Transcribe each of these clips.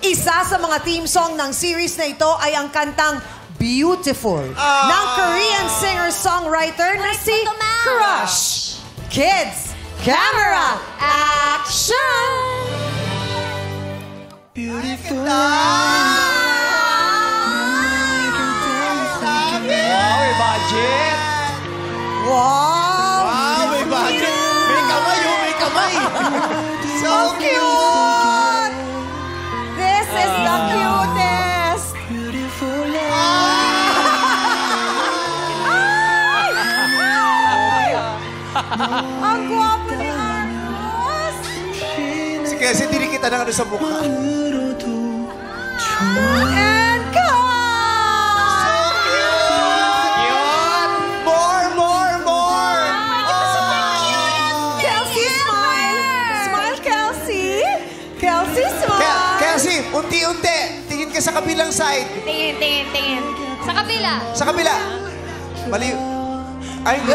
Isa sa mga theme song ng series na ito ay ang kantang Beautiful ng Korean singer-songwriter na si Crush. Kids, camera, action! Beautiful. May budget. Wow! May budget. May kamay, may kamay. So cute! This is the cutest! Ang gwapo ni Marcos! Sige, kasi hindi kita na sa mukha. And cut! Kelsey, smile! Smile, Kelsey! Kelsey, smile! Kelsey, unti-unti. Tingin ka sa kabilang side. Tingin. Sa kabila. Sa kabila. Mali. Ay, hindi.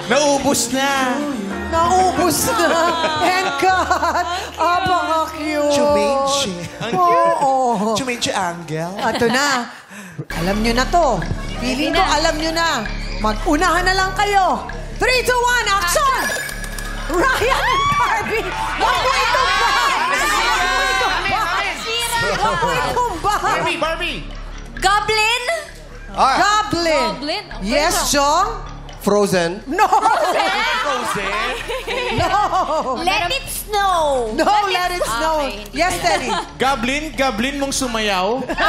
Naubos na. Naubos na! And cut! Apaka-cute! Chumenche. Oo! Chumenche Angel. Ito na. Alam nyo na to. Feeling ko alam nyo na. Mag-unahan na lang kayo. 3, 2, 1, action! Ryan and Barbie! Wapoy tumba! Wapoy tumba! Barbie. Goblin? Goblin! Goblin? Yes, Chong? Frozen. No! Frozen. No! Let it snow. No, let it snow. Okay. Yes, Teddy. Gablin mong sumayaw. No!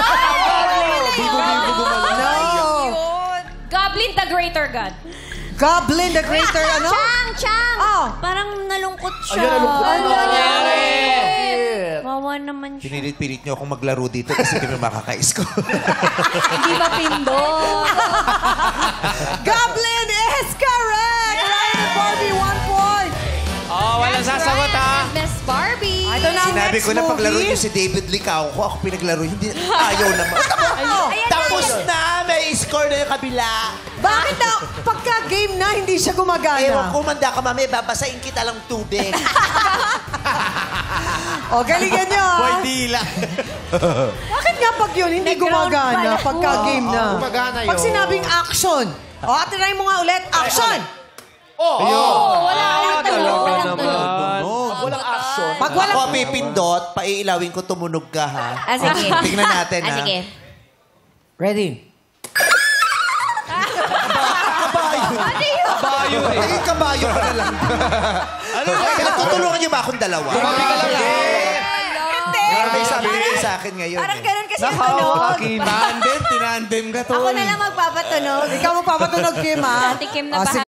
Goblin the Greater God. Goblin the Greater, ano? Chang! Oh. Parang nalungkot siya. Ayun, nalungkot. Ano nangyari? Bakit? Wawa naman siya. Pinilit-pilit niyo akong maglaro dito kasi kami makaka-score. Hindi ba pindot? Goblin is correct! Ryan and Barbie, 1 point. Oh, walang sasagot ha. Miss Barbie. Ito na ang Sinabi next ko na paglaro movie. niyo si David Licao ko, ako pinaglaro. Hindi, ayaw naman. Tapos na, may score na yung kabila. Bakit na pagka-game na hindi siya Ewan gumagana? ko, manda ka mami, babasain kita lang tubig. O, galingan nyo, ha? Boy, dila. Bakit nga pag yun hindi Nag-round gumagana pala. pagka-game na? Gumagana Pag yun. sinabing action. O, try mo nga ulit. Action! Walang Talaga tunog. naman. Walang action. Pag walang... Ako pipindot, paiilawin ko tumunog ka, ha? Sige. Tingnan natin, ha? Sige. Ready? Bayo eh. Naging kabayo ka na lang. Ano? Tutulungan niyo ba akong dalawa? Hindi. May sabi niyo sa akin ngayon. Parang eh. ganun kasi yung tunog. Tinandem ka to. Ako na lang magpapatunog. Ikaw magpapatunog, Kim, ha? Ate Kim na O, sige,